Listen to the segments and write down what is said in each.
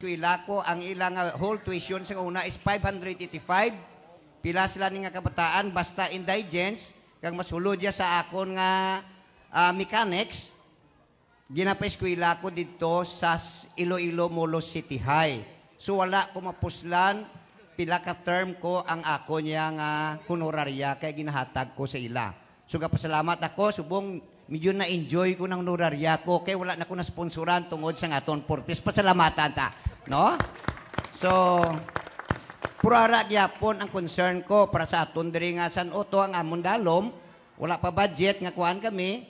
eskwela ko ang ilang whole tuition sa una is 585. Pila sila ni nga kabataan basta indigents kag masulod ya sa akon nga mechanics. Ginapa-eskwela ko dito sa Iloilo Molo City High. So wala ko mapuslan pila ka term ko ang ako niya nga honoraria kay ginahatag ko sa ila. So gapasalamat ako subong medyo na-enjoy ko ng honoraria ko kay wala na ko na sponsoran tungod sa aton purpose. Pasalamatan ta, no? So purara gyapon ang concern ko para sa aton diri nga San Otto ang amon dalom, wala pa budget nga kuan kami.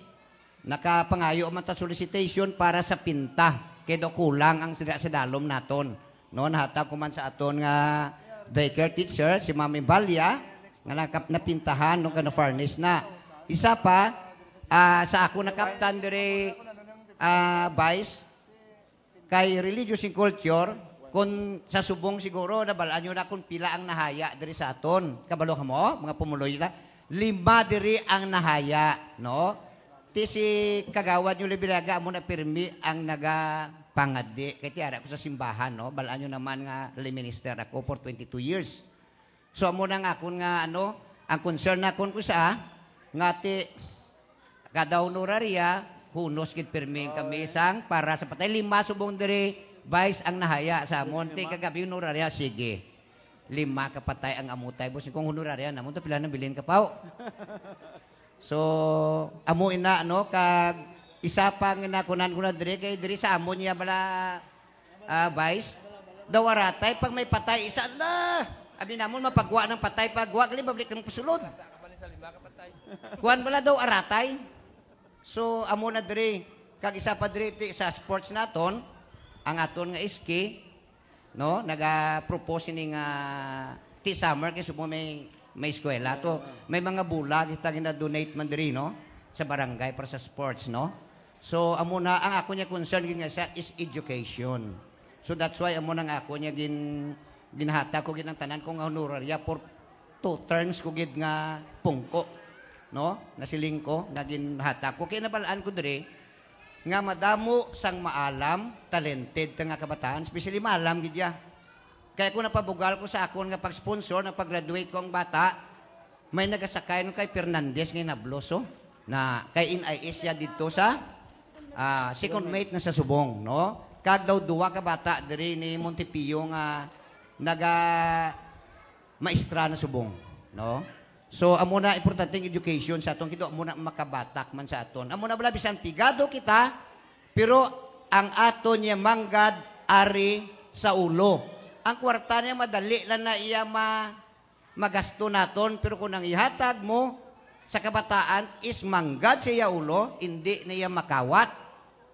Nakapangayo man ta solicitation para sa pinta kay do kulang ang sa dalom naton, no? Nahatag ko man sa aton nga daycare teacher si Mami Balya nga napintahan no kana furnace na. Isa pa sa ako na kaptan dire vice kay religious and culture kun sa subong siguro nabalaan nyo na kung pila ang nahaya diri sa aton. Kabalo ka mo mga pumuloy ta. 5 diri ang nahaya, no? Ti si kagawad yung Libiraga mo na pirmi ang nagapangadi. Kaya tiara ko sa simbahan, no? Balaan nyo naman nga lay minister ako for 22 years. So amo na nga akon nga ano, ang concern na akon ko sa nga ti kada honoraria hunos gid pirmi kami sang para sa patay 5 subong diri vice ang nahaya sa amon. Ti kagabi honoraria sige. 5 kapatay ang amutay boss kung honoraria namon to pila nang bilin ka pao. So, amo ina, no, kag isa pa nga nakunan ko na diri, kay diri sa amo niya bala, vice, dawaratay, pag may patay, isa na, abi namon mapagwa ng patay, pagwa, gali, babalik ng pasulod. Kuhan bala daw aratay. So, amo na diri, kag isa pa diri, sa sports naton, ang aton nga iski, no, naga-propose ni nga, ti summer, kasi mo may eskwela to. May mga bulag kita gina-donate man diri, no? Sa barangay para sa sports, no? So amo na ang ako niya concern gid nga sa is education. So that's why amo na nga ako niya ginahata ko gid ang tanan ko nga honoraria for 2 terms ko gid nga pungko, no? Nasiling ko nga ginahata ko kay nabalaan ko diri nga madamo sang maalam, talented nga kabataan, especially maalam gid ya. Kaya kung napabugal ko sa akon nga pag-sponsor, na pag-graduate ko ang bata, may nagasakay no kay Fernandez nga nabloso, na kay NIS ya dito sa second mate na sa Subong, no? Kag daw 2 ka bata diri ni Montepillo nga naga maestra na Subong, no? So amo na importanteng education sa aton kito, amo na makabatak man sa aton. Amo na bala bisan pigado kita, pero ang aton niya manggad ari sa ulo. Ang kwarta niya madali lang na iya magasto naton, pero kung ang ihatag mo sa kabataan is manggad sa iya ulo, hindi niya makawat,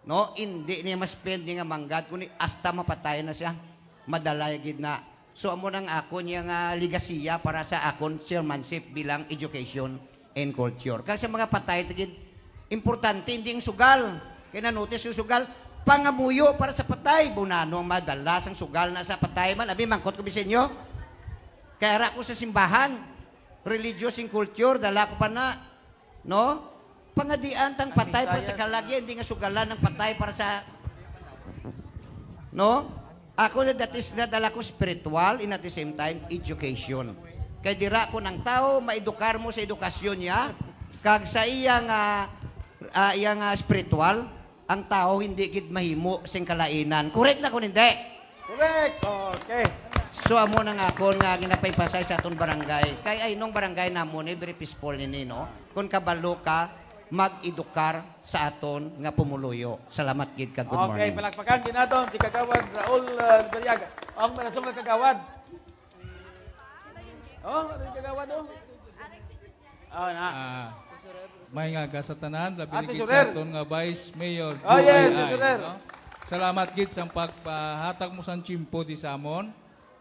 no? Hindi niya ma-spend niya manggad, kundi hasta mapatay na siya, madalay gid na. So amo nang ako niya nga ligasiya para sa akon chairmanship bilang education and culture. Kasi sa mga patay tigid importante hindi ang sugal. Kaya na-notice yung sugal, pangamuyo para sa patay. Bunano ang madalas ang sugal na sa patay man. Abi, mangkot ko bisenyo. Kaya ara ko sa simbahan. Religious and culture, dala ko pa na. No? Pangadian tang patay para sa kalagyan. Hindi nga sugalan ng patay para sa... No? Ako na dala ko spiritual and at the same time, education. Kaya dira ko ng tao, maedukar mo sa edukasyon niya. Kag sa iyang spiritual, ang tao hindi gid mahimo sing kalainan. Correct na ko hindi? Correct. Okay. So amo na nga ako nga ginapaypasay sa aton barangay. Kay ay nung barangay namon very peaceful nini, no. Kun kabalo ka mag-edukar sa aton nga pumuluyo. Salamat gid ka. Good morning. Okay, palakpakan din naton si Kagawad Raul Beriaga. Ang manasong nga Kagawad. Oh, ano yung Kagawad oh? Oh, na. May nga kasatanan, labi Ate gid Surer. sa aton nga Vice Mayor Oh, yes, Joy Ay, Surer. no? Salamat gid sa pagpahatag mo sang chimpo di sa amon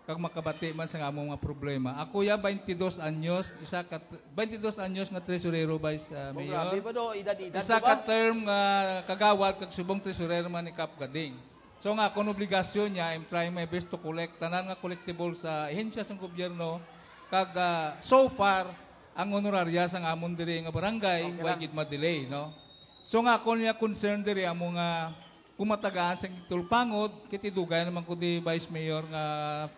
kag makabati man sa among mga problema. Ako ya 22 anyos, 22 anyos nga tresurero Vice Mayor. Grabe pa do, edad-edad Isa ba? ka term nga kagawad kag subong tresurero man ni Kap Gading. So nga akong obligasyon niya, I'm trying my best to collect tanan nga collectible sa ahensya sa gobyerno kag so far ang honoraria sa amon diri nga barangay Okay way lang. gid ma-delay, no? So nga ako niya concern diri amo nga kumatagaan sa tulpangod, kiti dugay naman ko di Vice Mayor nga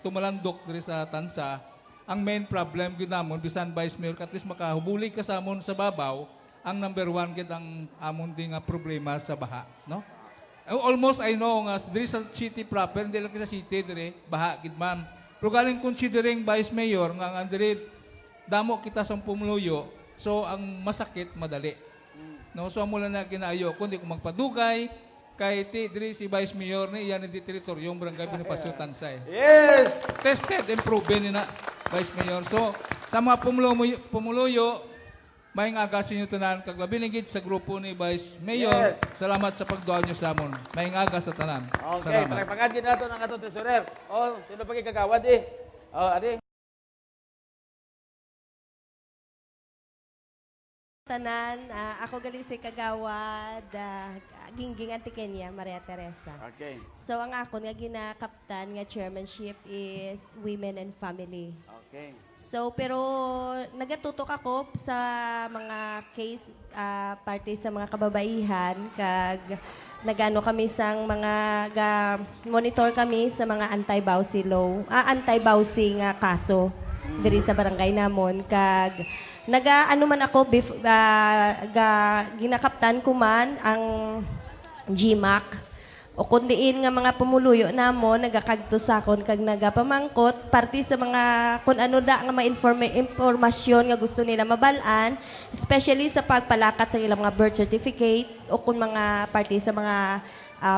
tumalandok diri sa tansa. Ang main problem gyud namon bisan Vice Mayor at least makahubuli ka sa amon sa babaw, ang number one gid ang amon di nga problema sa baha, no? Almost I know nga diri sa city proper, hindi lang sa city diri, baha gid man. Pero galing considering Vice Mayor nga diri damo kita sa pumuluyo, so ang masakit madali. No, so amo lang na kinaayo kundi kung magpadugay kay diri si Vice Mayor ni iyan di teritoryong barangay Bonifacio Tansay. Yes! Tested and proven ni na Vice Mayor. So sa mga pumuluyo maayong aga sa inyo tanan kag labi na gid sa grupo ni Vice Mayor. Yes. Salamat sa pagduol niyo sa amon. Maayong aga sa tanan. Okay, Salamat. palagpagan din nato ng atong tesorer. Oh, sino pa kagawad eh? Oh, adi. Tanan, ako galing si Kagawad, Gingging Antiqueña, Maria Teresa. Okay. So ang ako nga ginakaptan nga chairmanship is Women and Family. Okay. So pero nagatutok ako sa mga case party sa mga kababaihan kag nagano kami sang mga monitor kami sa mga anti-bawsi law, anti-bawsi nga kaso diri sa barangay namon kag ano man ako ginakaptan ko man ang GMAC o kundiin nga mga pumuluyo namon nagakagto sakon kag nagapamangkot parti sa mga kun ano da nga impormasyon nga gusto nila mabalaan especially sa pagpalakat sa ilang mga birth certificate o kun mga parti sa mga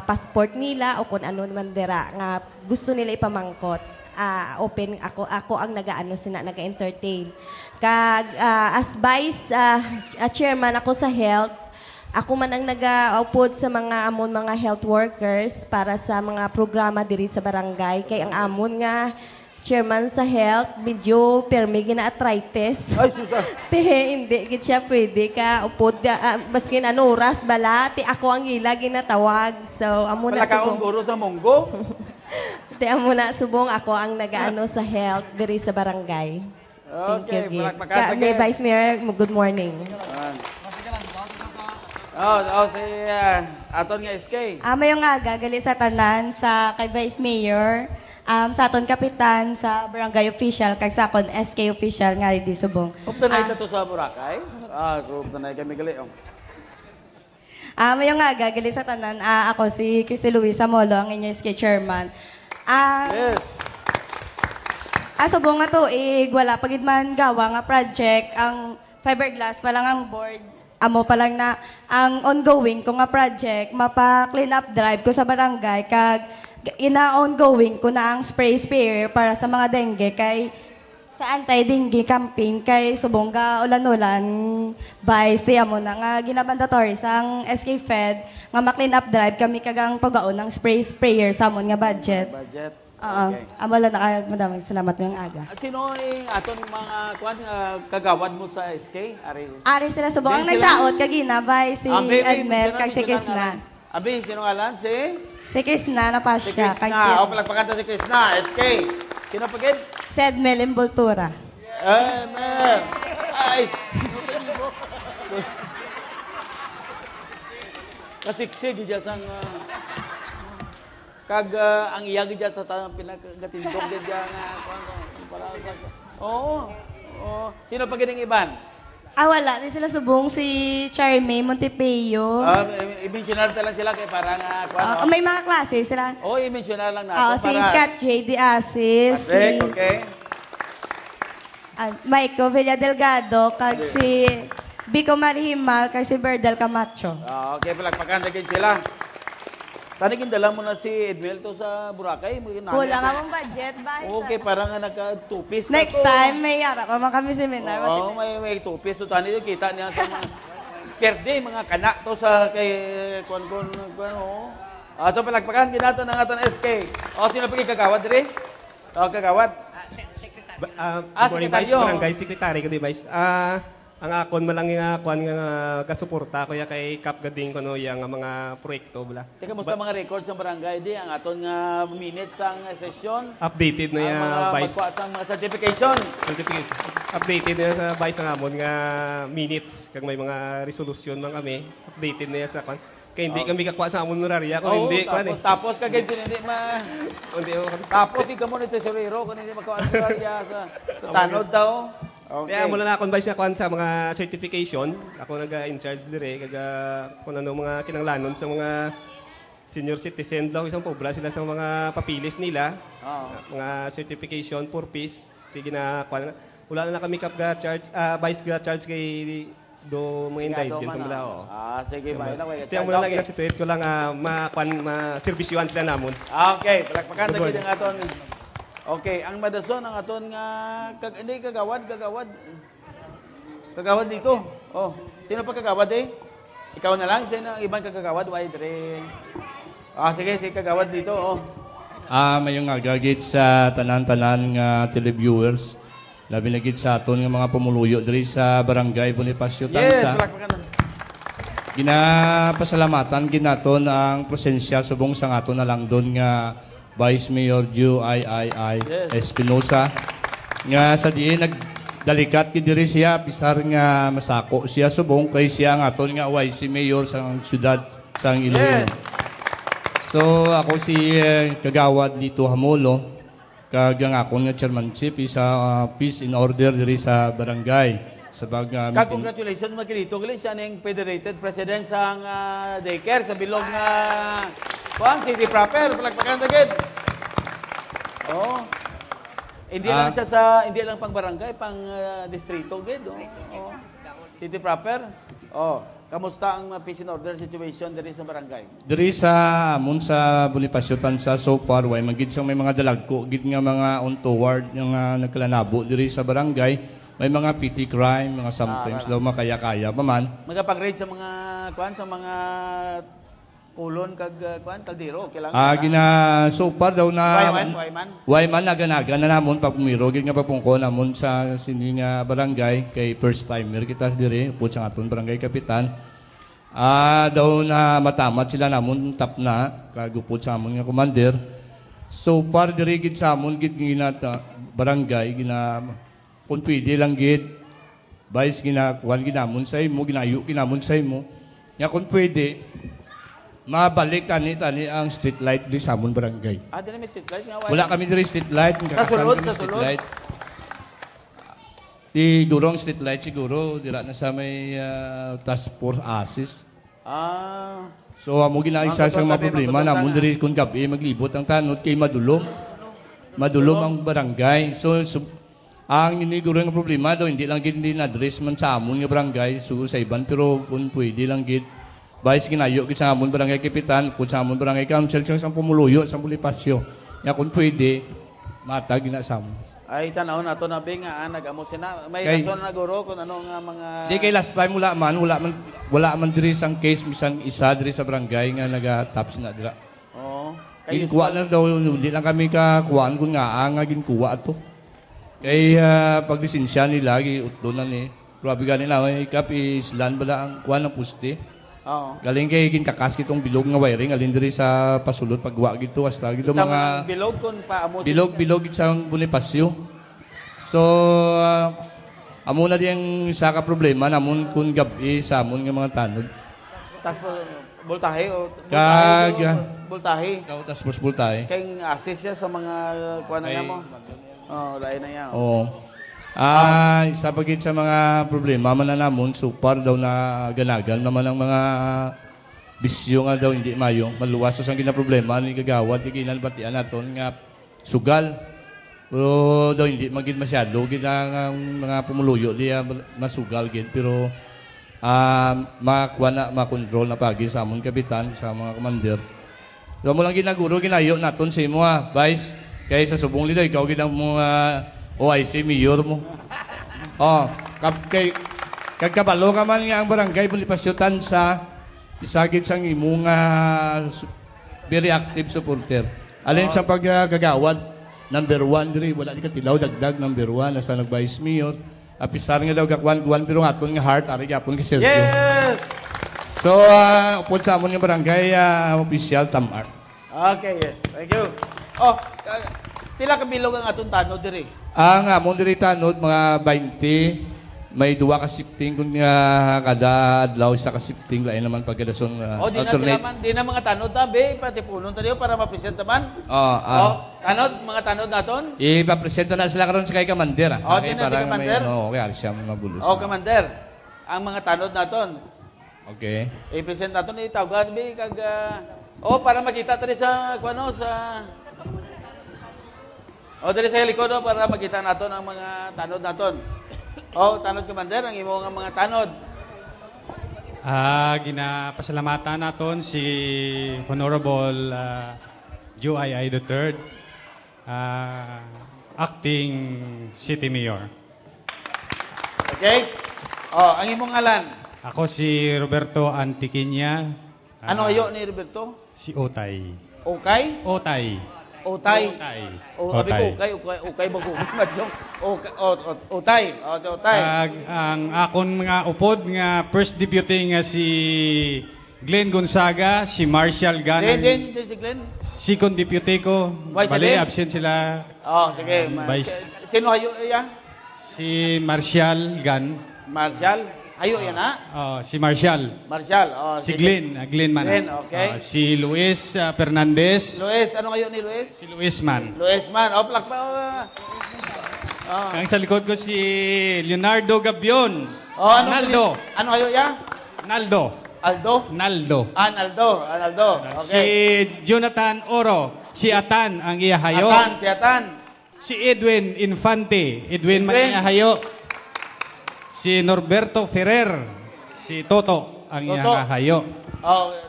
passport nila o kun ano man dira nga gusto nila ipamangkot. Open ako ang naga-entertain kag as vice chairman ako sa health ako man ang nagaupod sa mga amon mga health workers para sa mga programa diri sa barangay kay ang amon nga chairman sa health medyo permi gina-arthritis Ay, susa. hindi gid siya pwede ka upod baskin ano oras bala ti ako ang ila ginatawag so amon na Palakaon guro sa Monggo. Tiyan mo na, subong ako ang nag-ano sa health diri sa barangay. Thank Okay, you, Gid. palakpakan sa May Gid. Vice Mayor, good morning. Si aton nga SK. Mayong aga, gali sa tanan, sa kay Vice Mayor, sa aton kapitan, sa barangay official, kag sa akon SK official nga di subong. Uptanay ka to sa Boracay? So uptanay kami gali. Mayong aga, gali sa tanan, ako si Christy Luisa Molo, ang inyong SK chairman. Yes. Subong nga to, wala pagid man gawa nga project, ang fiberglass pa lang ang board, amo pa lang na ang ongoing ko nga project, mapa-clean up drive ko sa barangay, kag ina-ongoing ko na ang spray sprayer para sa mga dengue, kay sa anti-dengue campaign, kay subong ga ulan-ulan, by siya mo na nga ginabandatory sa SK Fed, nga ma-clean up drive kami kagang pagaon ng spray sprayer sa amon nga budget. Budget. Oo. Okay. Amala na kayo, madaming salamat ngayong aga. Sino yung aton mga kagawad mo sa SK? Ari sila subong ang Din sila? nagsaot kagina by si Edmel kag si Kisna. Abi, sino ngalan? Si Kisna na pa Si siya. kag Krishna. O, palagpakanta si Krishna. SK. Sino pagin? si Edmel Imbultura. Man. Ay. Kasiksig dyan sang kag ang iya dyan sa tanang pinagatintok dyan para sa Oo. Oo. Sino pagin ang iban? Wala. Di sila subong si Charmaine Montepeo. I-mentionar lang sila kay parang May mga klase sila. i-mentionar lang Si natin Scott J. De Asis, si Patrick, okay? Michael Villa Delgado, kag Okay. si Bico Marihimal, kag si Berdal Camacho. Okay, palagpakan din sila. Tanigin dala mo na si Edmel to sa Boracay. Kulang akong budget ba? Okay, parang naka-two-piece ka Next to. time, may yara pa man kami seminar. Oo, may two-piece to. Tani yung kita niya sa mga perde, mga kanak to sa kay kuan. So palagpakan ginato ng aton SK. Sino pa kagawad diri? Kagawad. Good morning, Vice. sekretaryo. Barangay Secretary ko, Vice. Ang akon malang nga kuan nga kasuporta ko ya kay Kap Gading kono yang mga proyekto bala. Teka, musta mga records sa barangay di? Ang aton nga minutes sang session? Updated na Ang ya mga Vice. magkuha sang mga certification? Certificate. Updated na ya sa Vice nga amon nga minutes kag may mga resolution man kami. Updated na ya sa kuan. Kaya hindi Oh. kami kakuha sa amon honoraria kung Oo, hindi kuan eh. tapos kagay hindi Hindi mo tapos di ka mo ni tesorero kung hindi makaano sa tanod daw. Okay. Kaya mula na akong vice na kuan sa mga certification, ako nag-in charge dire kaga kung ano mga kinanglanon sa mga senior citizen daw isang pobra sila sa mga papilis nila, Oo. mga certification for peace. Di na kuan wala na kami kap ga charge vice ga charge kay do mga indigent sa mga oo. Sige, may na Kaya mula lang ina-situate ko lang ma-servisyuhan sila namon. Okay, palakpakan na ang aton. Okay, ang madason ang aton nga hindi kagawad dito. Oh, sino pa kagawad eh? Ikaw na lang, sino ang ibang kagawad? Why dire? Sige, si kagawad dito, oh. Mayong agagit sa tanan-tanan nga televiewers. Labi na gid sa aton nga mga pumuluyo diri sa Barangay Bonifacio Yes, Tansa. palakpakan na. Ginapasalamatan ginaton ang presensya subong sa aton na lang doon nga Vice Mayor Ju Yes. Espinosa nga sa diin nagdalikat gid diri siya pisar nga masako siya subong kay siya ang aton nga Vice Mayor sa siyudad sang Iloilo. Yes. So ako si Kagawad dito Hamulo kag ang akong nga chairmanship sa peace in order diri sa barangay sa Congratulations magkilito gali siya ning federated president sa daycare sa bilog nga Kuan city proper palakpakan dagit. Oh. Hindi lang siya hindi lang pang barangay, pang distrito gid, oh. City proper. Oh, kamusta ang peace and order situation diri sa barangay? diri sa amon sa Bonifacio Tansa so far way magid sang may mga dalagko gid nga mga untoward nga nagkalanabo diri sa barangay. May mga petty crime, mga sometimes daw makaya-kaya pa man. Magapag-raid sa mga kuan sa mga pulon kag kuan kaldero kailangan. So far daw na Wayman. naga-naga na namon pag pumiro gid nga pagpungko namon sa sini nga barangay kay first timer kita diri upod sa aton barangay kapitan. Daw na matamat sila namon tap na kag upod sa amon nga commander. So far diri gid sa amon gid ginata barangay kung pwede lang gid vice ginakuan ginamon sa imo ginayo ginamon sa imo nya kung pwede mabalik tani ang street light di sa amon barangay. Dili may street light nga Wala kami diri street light, Kasulod, kami kasulod. street light. Di gurong street light siguro dira na sa may task force ASIS. So amo ginaisa sa mga problema namon diri kun gabi maglibot ang tanod kay madulom. Madulom ang barangay. So ang iniguro nga problema daw hindi lang gid na-address man sa amon nga barangay so sa iban pero kung pwede lang gid vice ginayo gid sa amon barangay kapitan kung sa amon barangay council sa pumuluyo sa Bonifacio nya kung pwede matag na sa amon. Ay tanaw na to na nga nag-amo sina may rason na guro kung ano nga mga Di kay last time wala man diri sang case bisan isa diri sa barangay nga naga-top na dira. Oo. Ginkuha na daw hindi lang kami ka kuhaan kun nga ginkuha to. Kay paglisensya nila giutdonan ni grabe gani na may islan bala ang kuha ng puste. Oo. Galing kay ginkakas kitong bilog nga wiring alin diri sa pasulod pagwa gito hasta gito Sa mga bilog kun paamo bilog sa Bonifacio. So amo na diyang isa ka problema namon kun gabi sa amon nga mga tanod. tas voltahe o voltahe. Ikaw tas bultahe. Kay assist siya sa mga kuan na mo. Lain na yan. Oo. Isa pagit sa mga problema man na namon supar daw na ganagan naman ang mga bisyo nga daw hindi mayo. Maluwas sa ginaproblema ni kagawad di ginalbatian naton nga sugal. Pero daw hindi magid masyado gid ang mga pumuluyo di masugal gid pero makontrol na pagi sa amon kapitan sa mga commander. So mo lang ginaguro ginayo naton sa imo vice kay sa subong lido ikaw gid ang mga OIC mayor mo. Kay kabalo ka man nga ang barangay Bonifacio Tansa isagid sang imo nga very active supporter. Alin sa paggagawad number 1 diri wala di ka tilaw dagdag number 1 nasa nag-vice mayor. Apisar nga daw gakwan pero aton nga heart ari gyapon ki Sergio. Yes. So upod sa amon nga barangay official Tamar. Okay, yes. Thank you. Pila ka bilog ang aton tanod diri? Ang amon diri tanod mga 20 may duwa ka shifting kung kada adlaw sa ka shifting lain naman pagkadason O, di na sila man, di na mga tanod tabi, pati punon tayo para ma-present naman. Tanod, mga tanod naton. Ipapresenta na sila karon sa kay Commander. Di na si Commander. Okay, siya mabulos. O, Commander, ang mga tanod naton. Okay. I-present naton, itawagan bi kag para makita tayo sa dali sa likod para makita naton ang mga tanod naton. Tanod, Commander, ang imo nga mga tanod. Ginapasalamatan naton si Honorable Joe I. III, Acting City Mayor. Okay? Ang imong ngalan. Ako si Roberto Antiquiña. Ano kayo ni Roberto? Si Otay. Okay? Otay. Otay. Abi ko, okay ba ko? Otay. Otay. Ang akon mga upod nga first deputy nga si Glenn Gonzaga, si Marshall Gann. Din si Glenn. Second deputy ko. Bali, absent sila. Sige. Sino kayo iya? Si Marshall Gann. Marshall? Ayo yan si Marshall. Si Glenn. Glenn man. Glenn, okay. Si Luis Fernandez. Luis, ano kayo ni Luis? Si Luis man. Luis man. Plak pa. Ang sa likod ko si Leonardo Gabion. Naldo. Ano kayo ya? Naldo. Aldo? Naldo. Naldo. Okay. Si Jonathan Oro. Si Atan ang iyahayo. Si Atan. Si Edwin Infante. Edwin man iyahayo. Si Norberto Ferrer, si Toto ang iyahayo.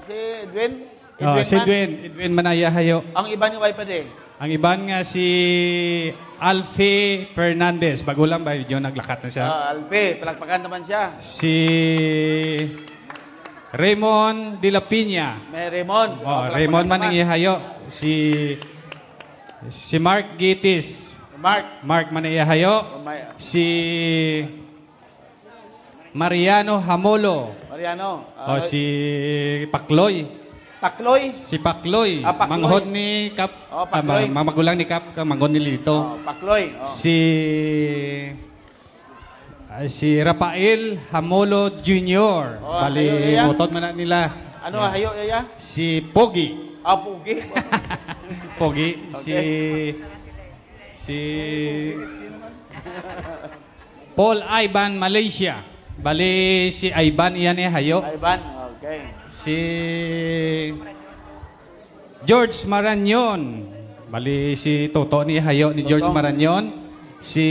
Si Edwin? Si Edwin man iyahayo. Ang iba ni wife pa din? Ang iban nga si Alfie Fernandez. Bago lang ba yun, naglakat na siya. Alfie, palagpakan naman siya. Si Raymond de la Piña. May Raymond. Raymond man ang iyahayo. Si Mark Gitis. Mark man ang iyahayo. Si Mariano Hamolo. Si Pakloy. Si Pakloy. Pakloy. Manghod ni Kap. Magulang ni Kap. Manghod ni Lito. Pakloy. Si Rafael Hamolo Jr. Bali, motot man na nila. Ano hayo iya? Si Pogi. Pogi. Pogi. Okay. Si Paul Ivan Malaysia. Bali, si Ivan iyan hayo. Ivan, okay. Si George Maranyon. Bali, si Toto ni hayo ni George Maranyon. Si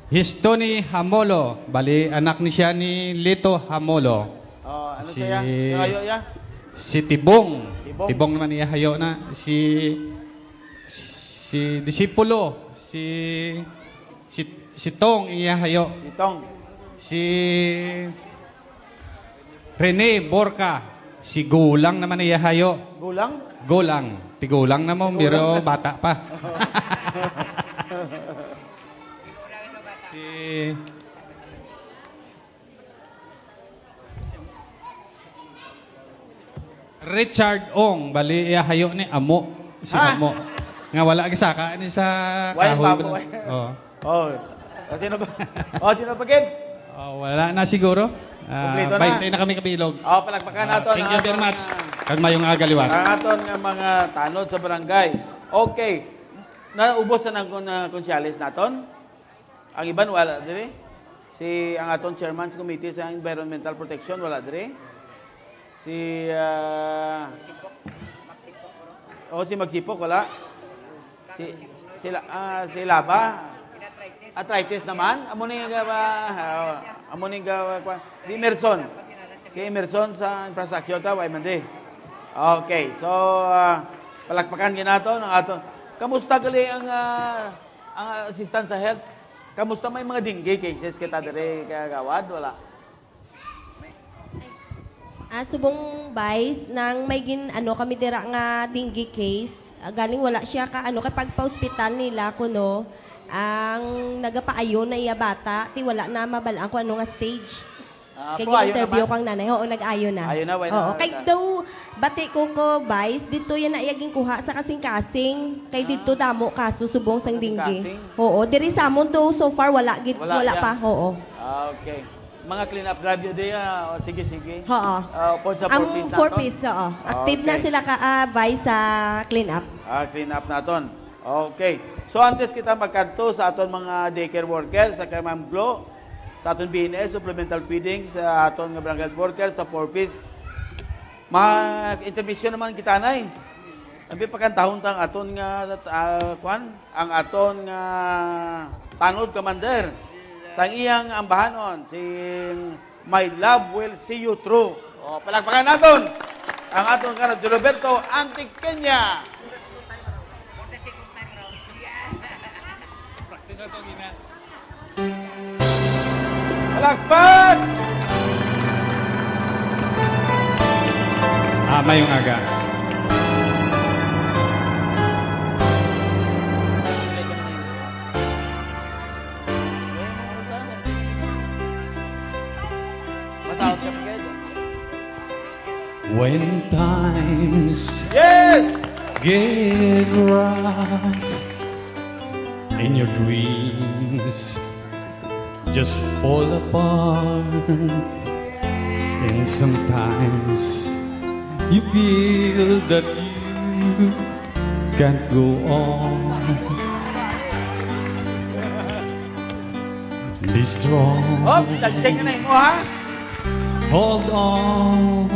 Histoni Hamolo. Bali, anak ni siya ni Lito Hamolo. Ano siya? Yung hayo ya? Si Tibong. Tibong naman niya hayo na. Si Disipulo. Si Tong iya hayo. Si Tong. Si Rene Borca. Si Gulang naman iya hayo. Gulang? Gulang. Tigulang naman, biro bata pa. Si Richard Ong. Bali iya hayo ni Amo. Si Amo. Nga wala gisaka ni sa kahoy. Sino ba? Sino ba kid? Wala na siguro. 20 na kami kabilog. Palagpakan nato. Thank you very much. Kag mayong agaliwat. Ang aton nga mga tanod sa barangay. Okay. Naubos na ng konsyalis naton. Ang iban wala dire. Ang aton chairman sa committee sa environmental protection wala dire. Si Magsipok wala. Si Laba. Arthritis naman. Amo ni si Emerson. Si Emerson sa infrastructure ta way mande. Okay. So palakpakan ginato ng ato. Kamusta gali ang assistant sa health? Kamusta may mga dengue cases kita dire kagawad wala? Subong Vice nang may kami dira nga dengue case. Galing wala siya kay pagpa-hospital nila kuno. Ang nagapaayo na iya bata, ti wala na mabalaan ko ano nga stage. Kay po, ayaw interview naman. kang nanay. Oo, nag-ayo na. Ayaw na, why Oo, na? kay daw, bati ko Vice, dito yan na iyaging kuha sa kasing-kasing. Kay dito damo kaso subong sang dinggi. Kasing-kasing? Oo, diri sa amon daw so far wala Wala yan. pa. Oo. Okay. Mga clean up drive yun din. Sige, sige. Oo. Po sa 4 Ang piece 4 piece, oo. Active na Okay. sila Vice sa clean up. Clean up naton. Okay. So, antes kita magkanto sa aton mga daycare workers, sa kay Ma'am Glo, sa aton BNS, supplemental feeding, sa aton nga barangay workers, sa 4 piece. Mag-intermission naman kita, nay. Sabi pagkantahon tang aton nga, ang aton nga tanod commander. Sang iyang ambahanon, si My Love Will See You Through. O, palakpakan naton ang aton kanang Roberto Antiqueña. Palakpak! Mayong aga. Masahod ka pagkaya. When times Yes! get rough and your dreams just fall apart, and sometimes you feel that you can't go on. Be strong. Oh, check na mo ha? Hold on,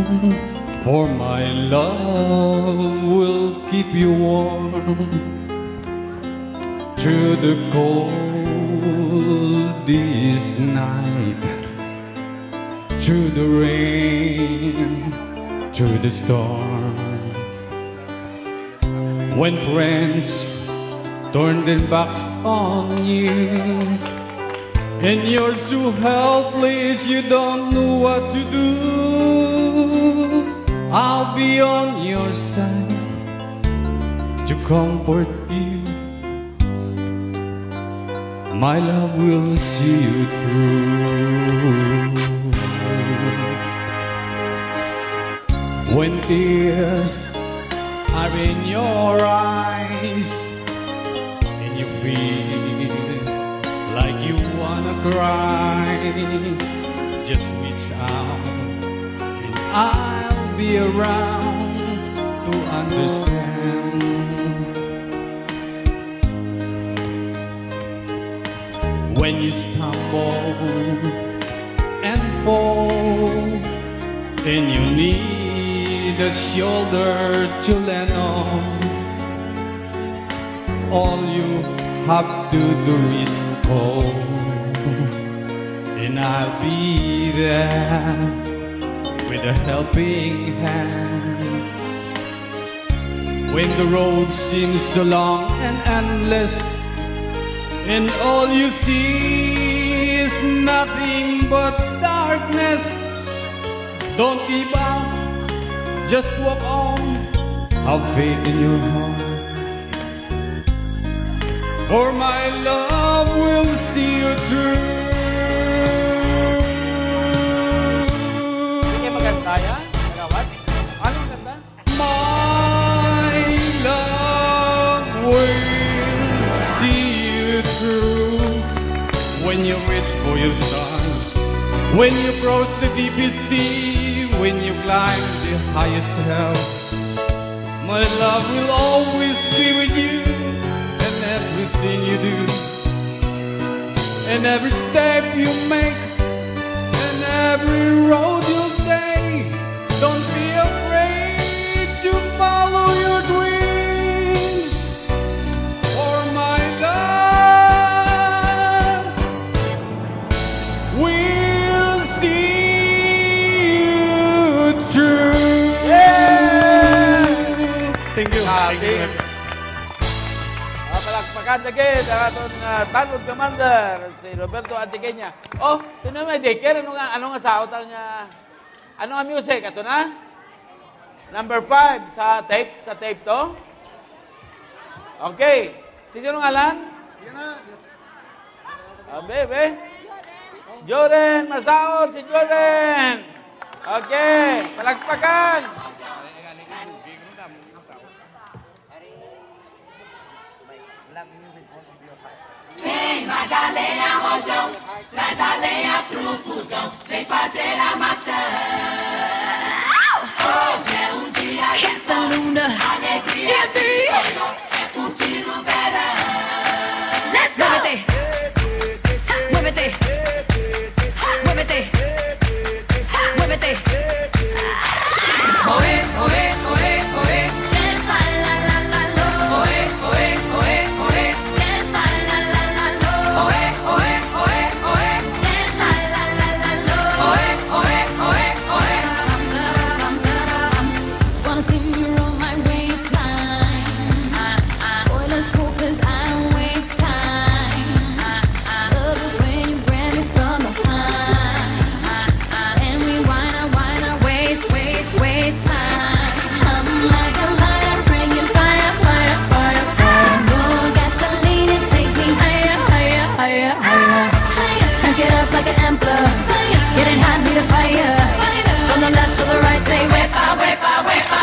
for my love will keep you warm through the coldest night, through the rain, through the storm. When friends turn their backs on you, and you're so helpless, you don't know what to do, I'll be on your side to comfort you. My love will see you through. When tears are in your eyes and you feel like you wanna cry, just reach out and I'll be around to understand. When you stumble and fall and you need a shoulder to lean on, all you have to do is call, and I'll be there with a helping hand. When the road seems so long and endless, and all you see is nothing but darkness, don't give up, just walk on, have faith in your heart. For my love will see you through. Sige, maganda yan. Magawat. Anong ganda? My love will see you through. When you reach for your stars, when you cross the deepest sea, when you climb the highest hill, my love will always be with you. Everything you do, and every step you make, and every road you take, don't be afraid to follow your dreams. For my love will see you through. Thank you. Thank you. Palakpakan lagi ang aton tanod commander, si Roberto Antiqueña. Oh, sino may daycare? Ano nga sa utang ano nga music? Ato na? Number 5 sa tape to? Okay. Sino nga lan? Bebe. Joren, masaot si Joren. Okay, palakpakan. Essa luna, dia a dia, muévete, muévete, muévete, muévete. Oe, oe, oe, oe. La la la la lo. Oe, oe, oe, oe. La la la la lo. Oe, oe, oe, oe. La la la la lo. Oe, oe, oe, oe. Wanna see me roll my waistline? Boy, let's go 'cause I don't waste time. Love it when you grab me from behind, and we whine our waist, waist, waist time. I'm like a lighter, bringing fire, fire, fire, fire. Your gasoline is taking higher, higher, higher, higher. Crank it up like an ampler, getting hot, need a fire. From the left to the right, say wepa, wepa, wepa.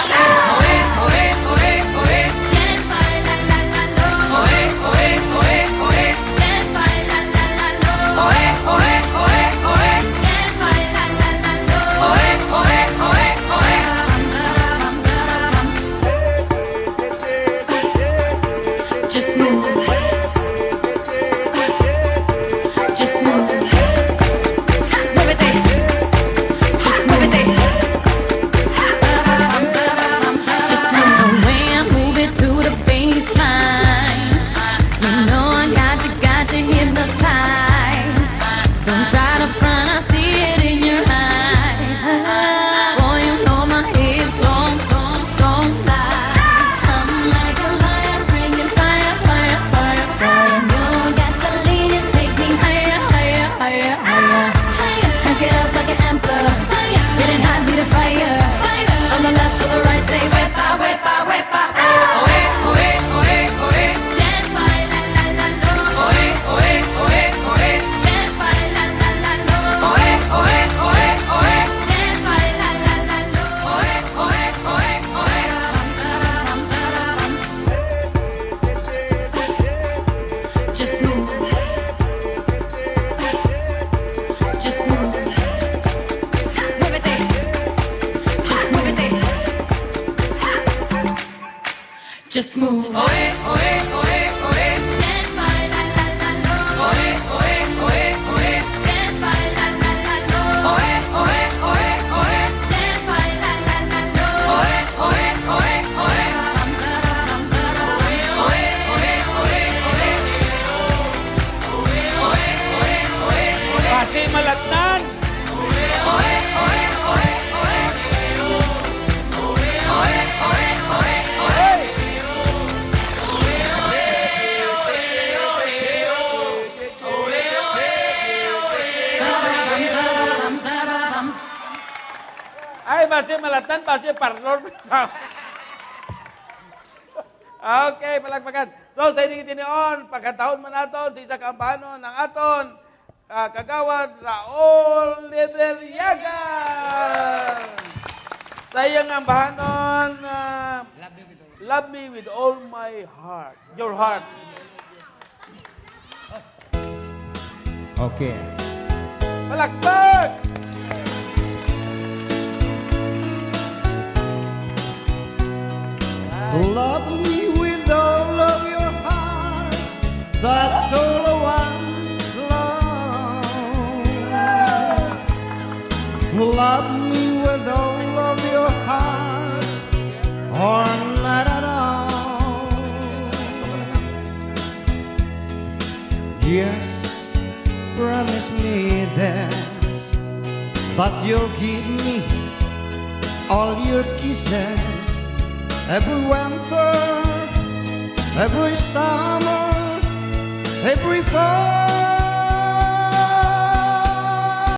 Oe, oe, oe, oe. Stand by, la la la lo. Oe, oe, oe, oe. Stand by, la la la lo. Oe, oe, oe, oe. Stand by, la la la lo. Oe, oe, oe, oe. Just move. Just move. Muévete. Muévete. The way I move it to the baseline, you know I got to hypnotize. Don't try to front, I see it in your eyes. Boy, you know my hips don't lie. I'm like a lion, bringing fire, fire, fire, fire. Your gasoline is taking higher, higher, higher, higher. Crank it up like an ampler, getting hot, need a fire. From the left to the right, say wepa, wepa, wepa. Oe, oe, oe, oe. Stand by, la la la lo. Oe, oe, oe, oe. Stand by, la la la lo. Oe, oe, oe, oe. Stand by, la la la lo. Oe, oe, oe, oe. Just move. Just move. Muévete. Muévete. Just move. Oe, oe, oe, oe. Stand by, la la la lo. Oe, oe, oe, oe. Stand by, la la la lo. Oe, oe, oe, oe. Stand by, la la la lo. Oe, oe, oe, oe. Oe, oe, oe, oe. Oe, oe, oe, oe. Kasi malatnan. Oe, oe, oe, oe. Oe, oe, oe, oe. Ay, base malatan, base parlor. Okay, palakpakan. So, sa ining tinion, pagkataon man naton, sa isa kaambahanon ng aton, kagawad Raul Lideriaga. Sa iyang ambahanon, love me with all my heart. Your heart. Okay. Palakpak! Love me with all of your heart. That's all I want, love. Love me with all of your heart, or not at all. Yes, promise me that you'll give me all your kisses. Every winter, every summer, every fall.